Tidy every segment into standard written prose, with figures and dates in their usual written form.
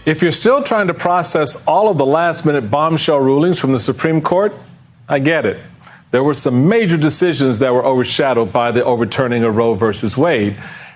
If you're still trying to process all of the last-minute bombshell rulings from the Supreme Court, I get it. There were some major decisions that were overshadowed by the overturning of Roe versus Wade.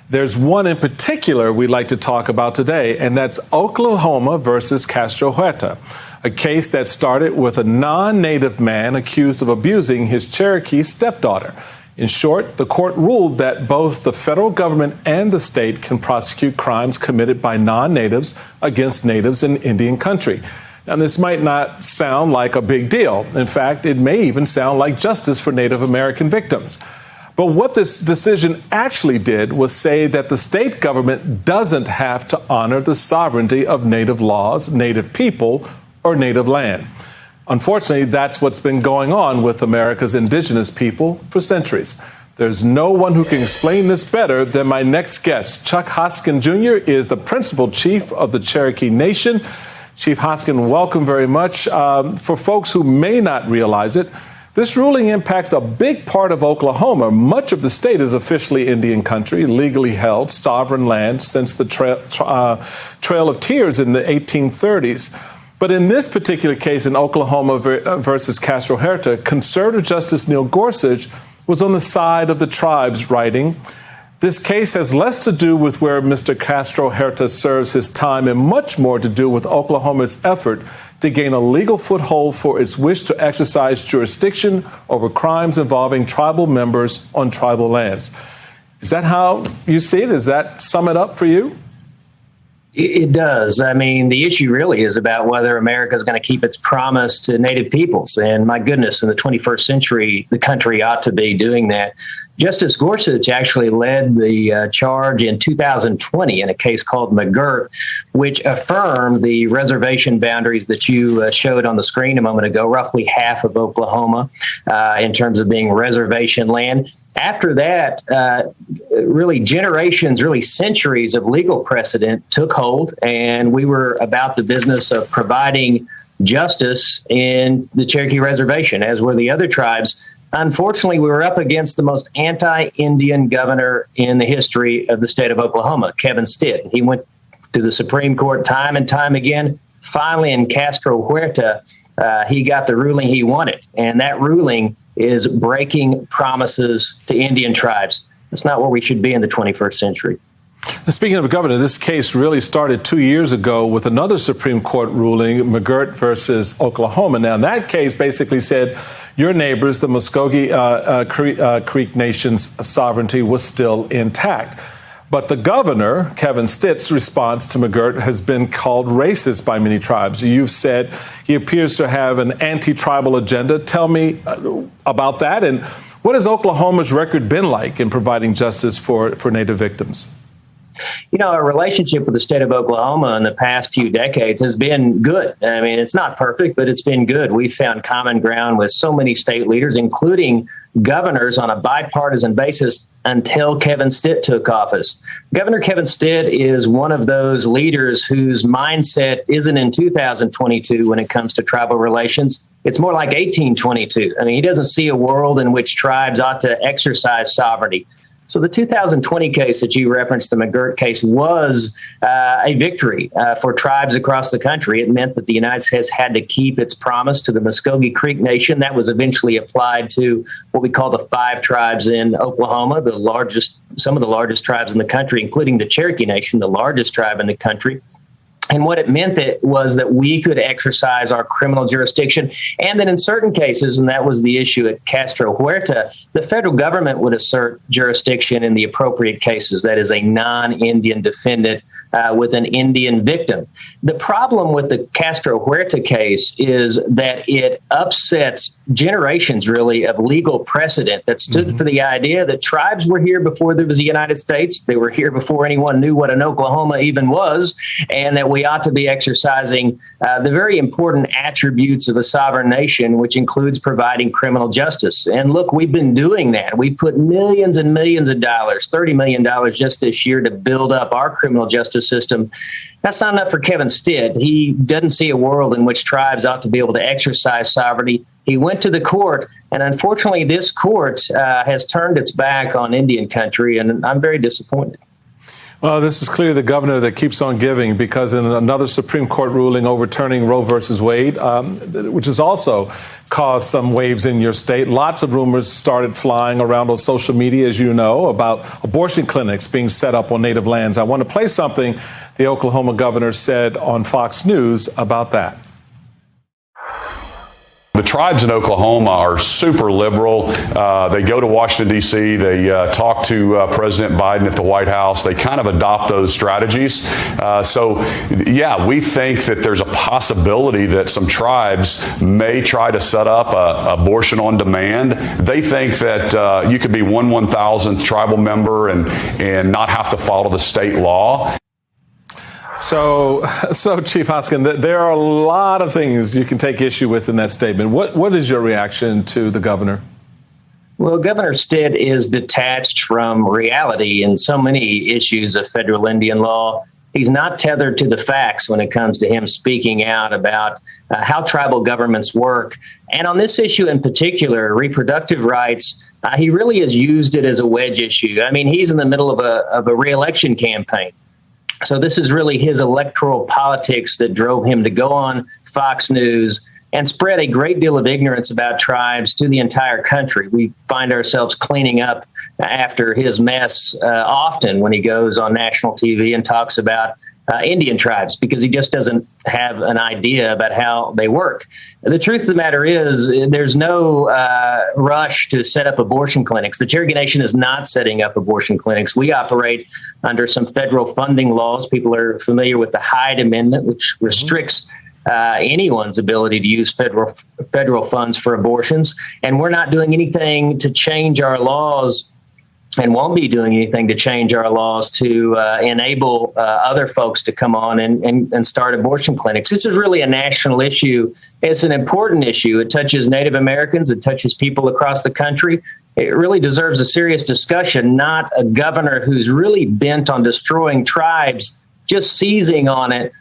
There's one in particular we'd like to talk about today, and that's Oklahoma versus Castro Huerta, a case that started with a non-native man accused of abusing his Cherokee stepdaughter. In short, the court ruled that both the federal government and the state can prosecute crimes committed by non-natives against natives in Indian country. Now, this might not sound like a big deal. In fact, it may even sound like justice for Native American victims. But what this decision actually did was say that the state government doesn't have to honor the sovereignty of native laws, native people, or native land. Unfortunately, that's what's been going on with America's indigenous people for centuries. There's no one who can explain this better than my next guest. Chuck Hoskin Jr. is the principal chief of the Cherokee Nation. Chief Hoskin, welcome very much. For folks who may not realize it, this ruling impacts a big part of Oklahoma. Much of the state is officially Indian country, legally held sovereign land since the Trail of Tears in the 1830s. But in this particular case in Oklahoma versus Castro Huerta, conservative Justice Neil Gorsuch was on the side of the tribes, writing, "This case has less to do with where Mr. Castro Huerta serves his time and much more to do with Oklahoma's effort to gain a legal foothold for its wish to exercise jurisdiction over crimes involving tribal members on tribal lands." Is that how you see it? Does that sum it up for you? It does. I mean, the issue really is about whether America is going to keep its promise to Native peoples. And my goodness, in the 21st century, the country ought to be doing that. Justice Gorsuch actually led the charge in 2020 in a case called McGirt, which affirmed the reservation boundaries that you showed on the screen a moment ago, roughly half of Oklahoma in terms of being reservation land. After that, really generations, really centuries of legal precedent took hold, and we were about the business of providing justice in the Cherokee Reservation, as were the other tribes. Unfortunately, we were up against the most anti-Indian governor in the history of the state of Oklahoma, Kevin Stitt. He went to the Supreme Court time and time again. Finally, in Castro Huerta, he got the ruling he wanted. And that ruling is breaking promises to Indian tribes. That's not where we should be in the 21st century. Speaking of governor, this case really started 2 years ago with another Supreme Court ruling, McGirt versus Oklahoma. Now, that case basically said your neighbors, the Muskogee Creek Nation's sovereignty was still intact. But the governor, Kevin Stitt's response to McGirt has been called racist by many tribes. You've said he appears to have an anti-tribal agenda. Tell me about that. And what has Oklahoma's record been like in providing justice for Native victims? You know, our relationship with the state of Oklahoma in the past few decades has been good. I mean, it's not perfect, but it's been good. We've found common ground with so many state leaders, including governors, on a bipartisan basis until Kevin Stitt took office. Governor Kevin Stitt is one of those leaders whose mindset isn't in 2022 when it comes to tribal relations. It's more like 1822. I mean, he doesn't see a world in which tribes ought to exercise sovereignty. So the 2020 case that you referenced, the McGirt case, was a victory for tribes across the country. It meant that the United States had to keep its promise to the Muskogee Creek Nation. That was eventually applied to what we call the 5 tribes in Oklahoma, some of the largest tribes in the country, including the Cherokee Nation, the largest tribe in the country. And what it meant was that we could exercise our criminal jurisdiction, and that in certain cases, and that was the issue at Castro Huerta, the federal government would assert jurisdiction in the appropriate cases. That is, a non-Indian defendant with an Indian victim. The problem with the Castro Huerta case is that it upsets generations, really, of legal precedent that stood for the idea that tribes were here before there was a United States. They were here before anyone knew what an Oklahoma even was, and that we ought to be exercising the very important attributes of a sovereign nation, which includes providing criminal justice. And look, we've been doing that. We put millions and millions of dollars, $30 million just this year, to build up our criminal justice system. That's not enough for Kevin Stitt. He doesn't see a world in which tribes ought to be able to exercise sovereignty. He went to the court, and unfortunately, this court has turned its back on Indian country, and I'm very disappointed. Well, this is clearly the governor that keeps on giving, because in another Supreme Court ruling overturning Roe versus Wade, which has also caused some waves in your state, lots of rumors started flying around on social media, as you know, about abortion clinics being set up on native lands. I want to play something the Oklahoma governor said on Fox News about that. The tribes in Oklahoma are super liberal. They go to Washington, D.C. They talk to President Biden at the White House. They kind of adopt those strategies. Yeah, we think that there's a possibility that some tribes may try to set up abortion on demand. They think that you could be 1/1000th tribal member and not have to follow the state law. So Chief Hoskin, there are a lot of things you can take issue with in that statement. What is your reaction to the governor? Well, Governor Stitt is detached from reality in so many issues of federal Indian law. He's not tethered to the facts when it comes to him speaking out about how tribal governments work. And on this issue in particular, reproductive rights, he really has used it as a wedge issue. I mean, he's in the middle of a re-election campaign. So this is really his electoral politics that drove him to go on Fox News and spread a great deal of ignorance about tribes to the entire country. We find ourselves cleaning up after his mess often when he goes on national TV and talks about Indian tribes, because he just doesn't have an idea about how they work. The truth of the matter is there's no rush to set up abortion clinics. The Cherokee Nation is not setting up abortion clinics. We operate under some federal funding laws. People are familiar with the Hyde Amendment, which restricts anyone's ability to use federal funds for abortions. And we're not doing anything to change our laws, and won't be doing anything to change our laws to enable other folks to come on and start abortion clinics. This is really a national issue. It's an important issue. It touches Native Americans. It touches people across the country. It really deserves a serious discussion, not a governor who's really bent on destroying tribes, just seizing on it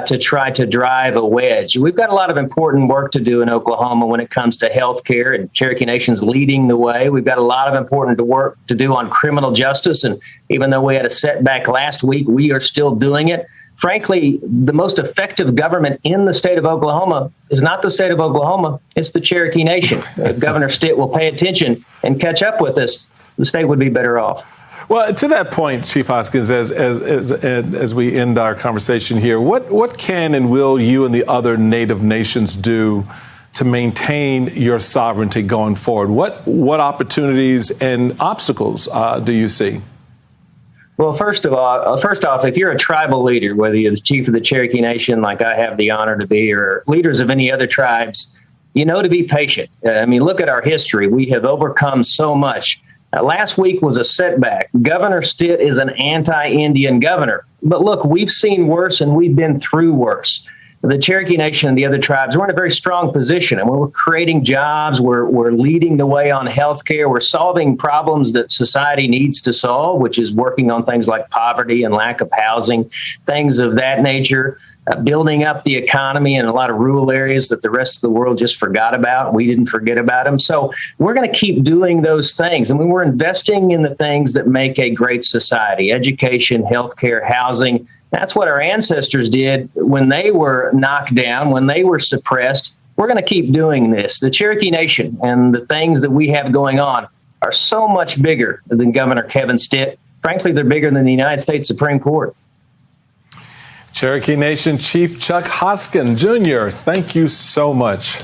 to try to drive a wedge. We've got a lot of important work to do in Oklahoma when it comes to health care, and Cherokee Nation's leading the way. We've got a lot of important work to do on criminal justice, and even though we had a setback last week, we are still doing it. Frankly, the most effective government in the state of Oklahoma is not the state of Oklahoma, it's the Cherokee Nation. If Governor Stitt will pay attention and catch up with us, the state would be better off. Well, to that point, Chief Hoskins, as we end our conversation here, what can and will you and the other Native nations do to maintain your sovereignty going forward? What opportunities and obstacles do you see? Well, first off, if you're a tribal leader, whether you're the chief of the Cherokee Nation, like I have the honor to be, or leaders of any other tribes, you know to be patient. I mean, look at our history. We have overcome so much. Last week was a setback. Governor Stitt is an anti-Indian governor. But look, we've seen worse and we've been through worse. The Cherokee Nation and the other tribes, we're in a very strong position. And we're creating jobs. We're leading the way on health care. We're solving problems that society needs to solve, which is working on things like poverty and lack of housing, things of that nature. Building up the economy in a lot of rural areas that the rest of the world just forgot about. We didn't forget about them. So we're going to keep doing those things. I mean, we're investing in the things that make a great society: education, healthcare, housing. That's what our ancestors did when they were knocked down, when they were suppressed. We're going to keep doing this. The Cherokee Nation and the things that we have going on are so much bigger than Governor Kevin Stitt. Frankly, they're bigger than the United States Supreme Court. Cherokee Nation Chief Chuck Hoskin, Jr., thank you so much.